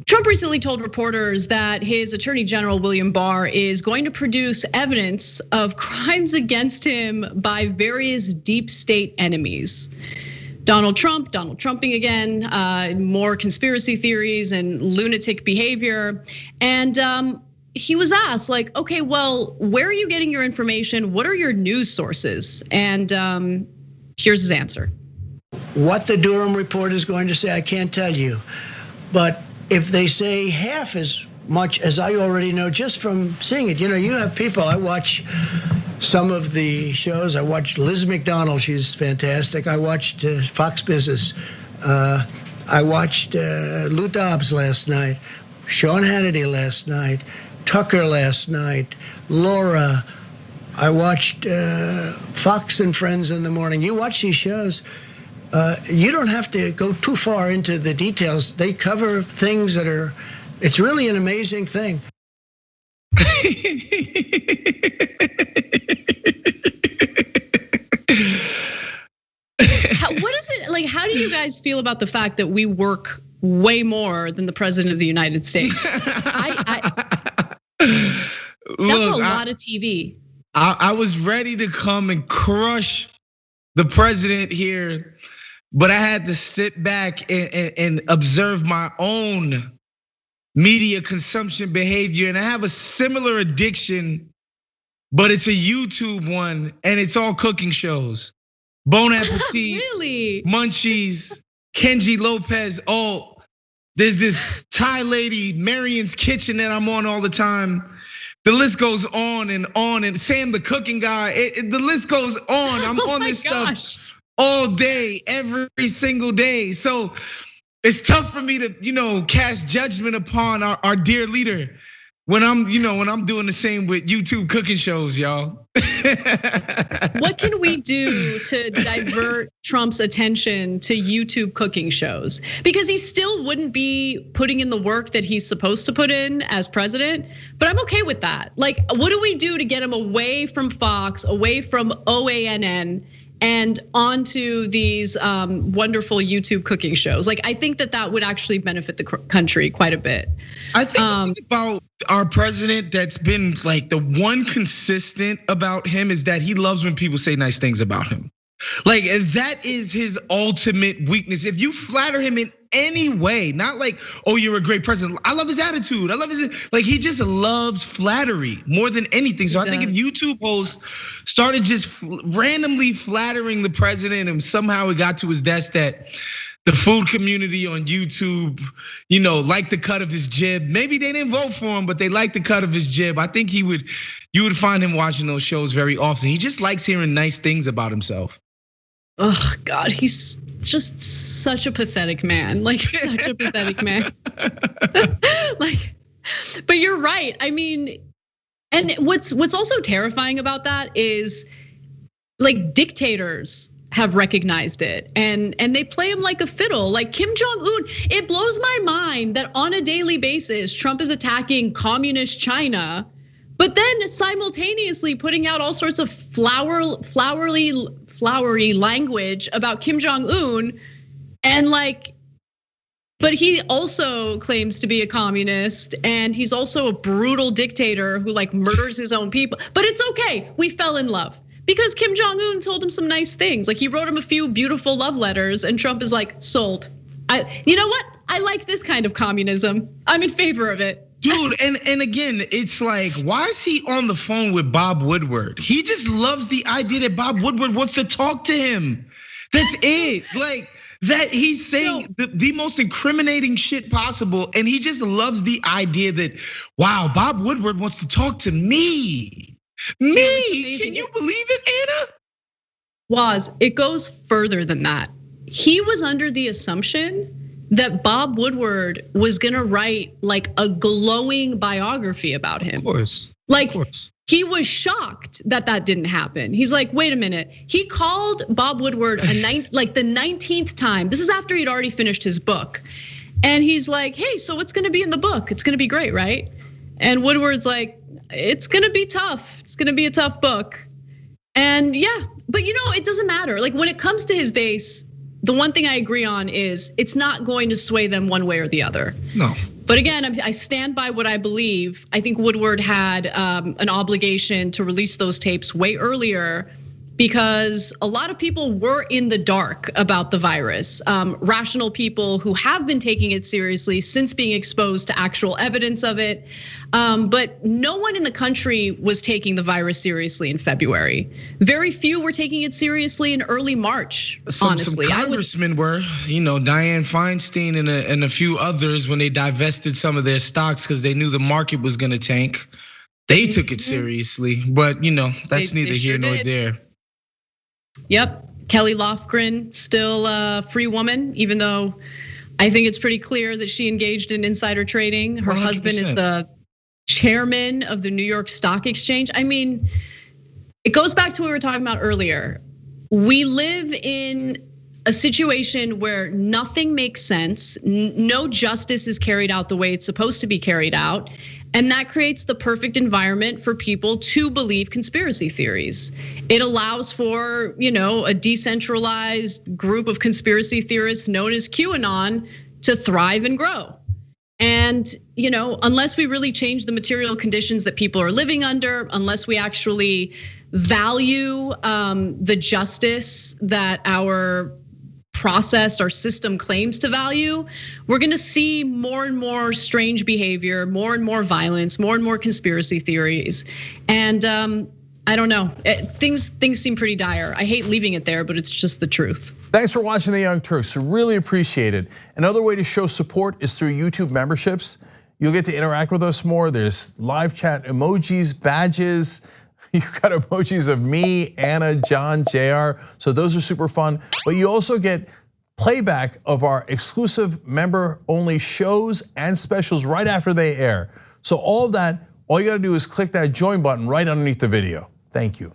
Trump recently told reporters that his Attorney General, William Barr, is going to produce evidence of crimes against him by various deep state enemies. Donald Trumping again, more conspiracy theories and lunatic behavior. And he was asked, like, okay, well, where are you getting your information? What are your news sources? And here's his answer. What the Durham report is going to say, I can't tell you. But if they say half as much as I already know just from seeing it, you have people, I watch some of the shows. I watched Liz McDonald, she's fantastic. I watched Fox Business. I watched Lou Dobbs last night, Sean Hannity last night, Tucker last night, Laura. I watched Fox and Friends in the morning. You watch these shows. You don't have to go too far into the details. They cover things that are, it's really an amazing thing. What is it like? How do you guys feel about the fact that we work way more than the president of the United States? That's a lot of TV. I was ready to come and crush the president here, but I had to sit back and observe my own media consumption behavior. And I have a similar addiction, but it's a YouTube one, and it's all cooking shows. Bon Appetit, really? Munchies, Kenji Lopez. Oh, there's this Thai lady, Marion's Kitchen, that I'm on all the time. The list goes on, and Sam the cooking guy. The list goes on. I'm on this stuff all day, every single day. So it's tough for me to, cast judgment upon our dear leader when I'm doing the same with YouTube cooking shows, y'all. What can we do to divert Trump's attention to YouTube cooking shows? Because he still wouldn't be putting in the work that he's supposed to put in as president, but I'm okay with that. Like, what do we do to get him away from Fox, away from OANN, and onto these wonderful YouTube cooking shows? Like, I think that would actually benefit the country quite a bit. I think about our president that's been like the one consistent about him is that he loves when people say nice things about him. Like, that is his ultimate weakness. If you flatter him in any way, not like, oh, you're a great president. I love his attitude. I love like he just loves flattery more than anything. So I think if YouTube hosts started just randomly flattering the president, and somehow it got to his desk that the food community on YouTube, liked the cut of his jib. Maybe they didn't vote for him, but they liked the cut of his jib. I think you would find him watching those shows very often. He just likes hearing nice things about himself. Oh God, he's just such a pathetic man, like such a pathetic man. But you're right. I mean, and what's also terrifying about that is like dictators have recognized it and they play him like a fiddle, like Kim Jong-un. It blows my mind that on a daily basis, Trump is attacking communist China, but then simultaneously putting out all sorts of flowery language about Kim Jong-un, and but he also claims to be a communist, and he's also a brutal dictator who murders his own people. But it's okay, we fell in love because Kim Jong-un told him some nice things. Like, he wrote him a few beautiful love letters, and Trump is like, sold. You know what? I like this kind of communism. I'm in favor of it. Dude, and again, it's like, why is he on the phone with Bob Woodward? He just loves the idea that Bob Woodward wants to talk to him. That's it. Like, that he's saying the most incriminating shit possible, and he just loves the idea that, wow, Bob Woodward wants to talk to me. Me? Can you believe it, Anna? Woz, it goes further than that. He was under the assumption that Bob Woodward was gonna write like a glowing biography about him. Of course. He was shocked that didn't happen. He's like, wait a minute. He called Bob Woodward the 19th time. This is after he'd already finished his book. And he's like, hey, so what's gonna be in the book? It's gonna be great, right? And Woodward's like, it's gonna be tough. It's gonna be a tough book. And yeah, but it doesn't matter. Like, when it comes to his base, the one thing I agree on is it's not going to sway them one way or the other. No. But again, I stand by what I believe. I think Woodward had an obligation to release those tapes way earlier, because a lot of people were in the dark about the virus. Rational people who have been taking it seriously since being exposed to actual evidence of it. But no one in the country was taking the virus seriously in February. Very few were taking it seriously in early March, honestly. Some congressmen were, Dianne Feinstein and a few others, when they divested some of their stocks because they knew the market was gonna tank. They took it seriously, but that's neither here nor there. Yep, Kelly Lofgren, still a free woman, even though I think it's pretty clear that she engaged in insider trading. Her 100%. Husband is the chairman of the New York Stock Exchange. I mean, it goes back to what we were talking about earlier. We live in a situation where nothing makes sense, no justice is carried out the way it's supposed to be carried out. And that creates the perfect environment for people to believe conspiracy theories. It allows for, a decentralized group of conspiracy theorists known as QAnon to thrive and grow. And, unless we really change the material conditions that people are living under, unless we actually value the justice that our process, our system claims to value, we're gonna see more and more strange behavior, more and more violence, more and more conspiracy theories. And I don't know, things seem pretty dire. I hate leaving it there, but it's just the truth. Thanks for watching the Young Turks, really appreciate it. Another way to show support is through YouTube memberships. You'll get to interact with us more. There's live chat emojis, badges. You've got emojis of me, Anna, John, JR. So those are super fun. But you also get playback of our exclusive member-only shows and specials right after they air. So all of that, all you gotta do is click that join button right underneath the video. Thank you.